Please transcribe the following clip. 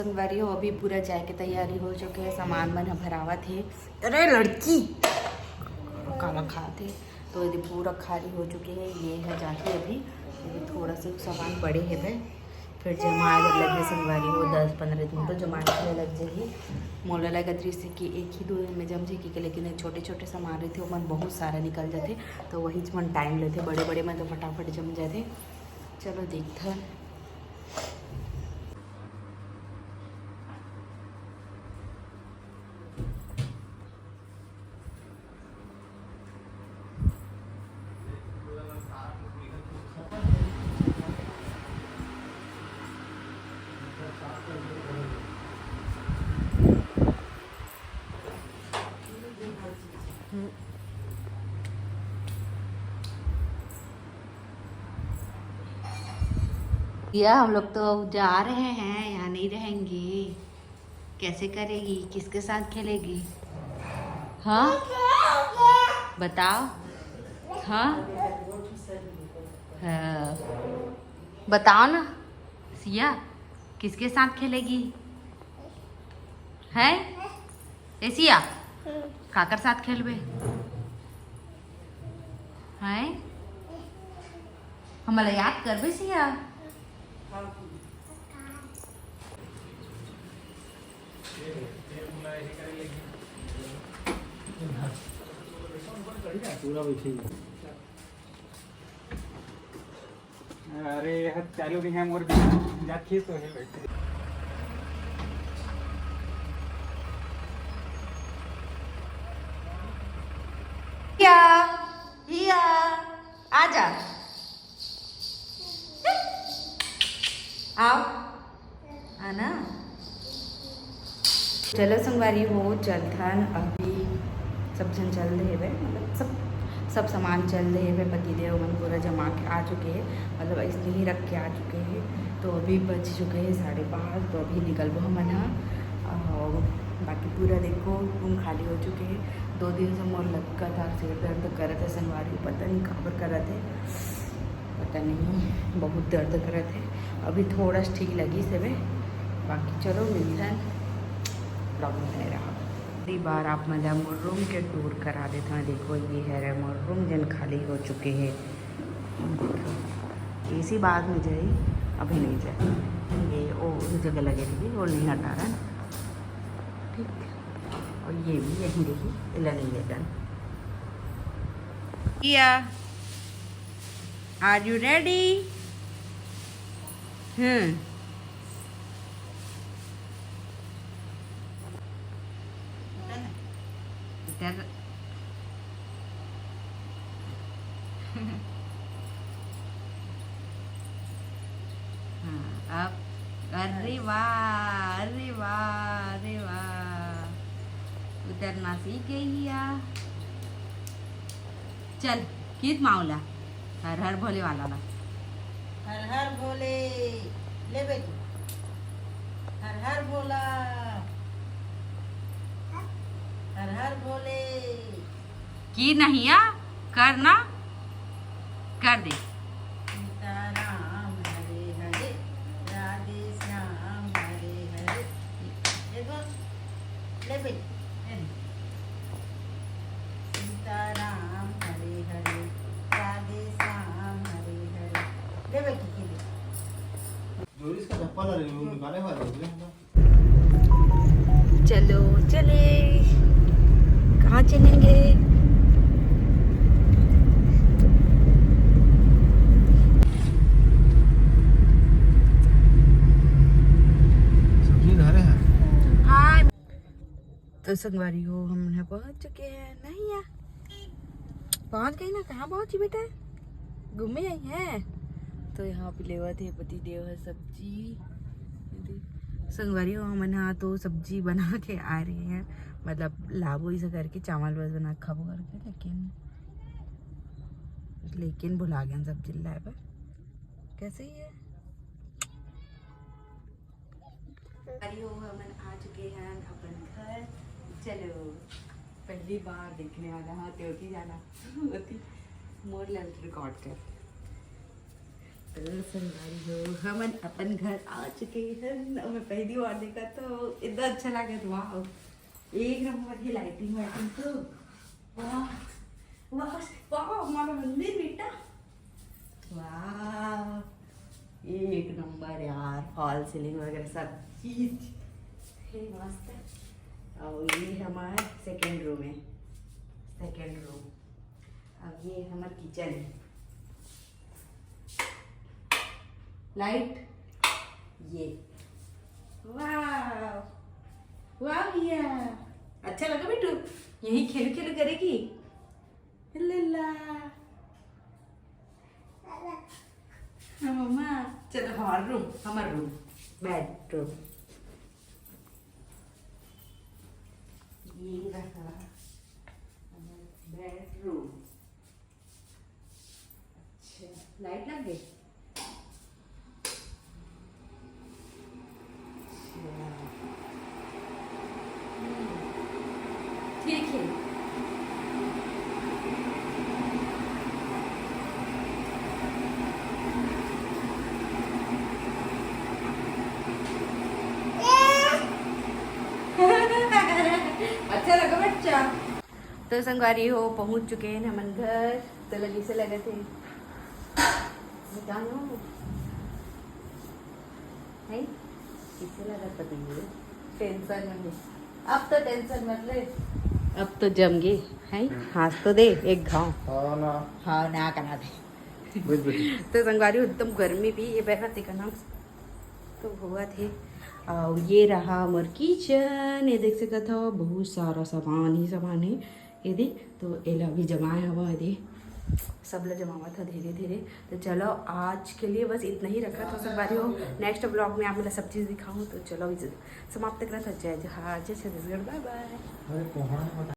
संगवारी हो अभी पूरा जाए के तैयारी हो चुके हैं, सामान मन भरावा थे। अरे लड़की काला खाते तो यदि पूरा खाली हो चुके हैं। ये है जाके अभी थोड़ा सा सामान बड़े है भाई, फिर जमा लगे संगवारी हो 10-15 दिन तो जमा लग जाएगी। मोला लगा दृश्य कि एक ही 2 दिन में जम जाएगी, लेकिन छोटे छोटे सामान रहते मन बहुत सारा निकल जाते तो वही मन टाइम लेते, बड़े बड़े में तो फटाफट जम जाते। चलो देखते हैं। या हम लोग तो जा रहे हैं, यहाँ नहीं रहेंगे। कैसे करेगी, किसके साथ खेलेगी? हाँ बताओ। हाँ हाँ बताओ ना सिया, किसके साथ खेलेगी? है ए सिया, काकर साथ खेलबे? हैं हमारा याद करबे सिया? अरे चालू नहीं है मोर जाती तो है बैठे। आजा आओ आना। चलो संगवारी हो चलथन अभी सब जन चल रहे हैं, मतलब सब सामान चल रहे हैं। पतिदेव मन पूरा जमा के आ चुके हैं, मतलब इसलिए ही रख के आ चुके हैं। तो अभी बज चुके हैं 5:30, तो अभी निकल हम और बाकी पूरा देखो रूम खाली हो चुके हैं। 2 दिन से मोर लगातार सिर दर्द कर थे संगवारी, पता नहीं खबर कर रहे थे, पता नहीं बहुत दर्द कर रहे थे। अभी थोड़ा ठीक लगी से बाकी चलो मिलते हैं ब्लॉग में रहा। अगली बार आप मतलब मोर रूम के टूर करा देते हैं। देखो ये है मोर रूम जन खाली हो चुके हैं। देखो इसी बाद में जाए, अभी नहीं जाए, ये ओ जगह लगे थे वो नहीं हटा रहा, ठीक। और ये भी यहीं देखिए इला नहीं है डन। Are you ready? इधर हाँ अब अरे वाह अरे वाह अरे वाह, उतरना सीख गई या। चल कित माऊला हर हर भोले वाला ना, हर हर भोले ले बेटी, हर हर भोला, हर हर भोले की नहीं आ करना कर दे। सीताराम हरे हरे राधे श्याम हरे हरे। देखो ले बेटी, सीताराम हरे हरे राधे श्याम हरे हरे। ले बेटी के लिए जोरिस का चप्पल निकाले वाले चलो चले, कहाँ चलेंगे? हाँ तो संगवारी हो हम पहुँच चुके हैं। नहीं यार पहुँच गई ना, कहाँ पहुँची बेटा? घूमे आई हैं। तो यहाँ पे लेवा थे पति देव है सब्जी संगवारी हो हम यहाँ तो सब्जी बना के आ रही हैं, मतलब लाभो इसे करके चावल बस बना खाबो करके, लेकिन भुला गया सब्जी लाए पर। कैसे ही है हो हम आ चुके हैं अपन घर। चलो पहली बार देखने वाला हाँ त्योती जाना होती मोर लंच रिकॉर्ड कर तो संगवारी हो हमन अपन घर आ चुके हैं। और मैं पहली बार देखा तो इतना अच्छा लगा था। वाह एक नंबर की लाइटिंग वाइटिंग तो वाह वाह वाह हमारा मंदिर बेटा वाह एक नंबर यार। फॉल सीलिंग वगैरह सब चीज है मस्त। और ये हमारा सेकेंड रूम है। Second room. अब ये हमारा किचन है। लाइट ये वाह वाह भैया अच्छा लगा बेटू यही खेल खेल करेगी लल्ला हाँ मम्मा। चलो हमारा रूम बेडरूम ये रहा बेडरूम। अच्छा लाइट लग गई। ठीक है अच्छा लगा बच्चा। तो संगवारी हो पहुंच चुके हैं हमन घर। तो लगी से लगे थे बताओ है किससे लगा पता नहीं टेंशन में। अब तो टेंशन मत ले अब तो जम गए हैं। हाथ तो दे एक घाव हाँ ना करा दे। तो संगवारी एकदम गर्मी भी ये बैठा थे का नाम तो हुआ थे। और ये रहा हमार किचन। ये देख सकते हो बहुत सारा सामान ही सामान है। ये दे तो एला भी जमाया हुआ है दे सब लोग जमा हुआ था धीरे धीरे। तो चलो आज के लिए बस इतना ही रखा था संगवारी हो। नेक्स्ट ब्लॉग में आप मेरा सब चीज़ दिखाऊँ तो चलो समाप्त करा था। जय जय छत्तीसगढ़ बाय बाय।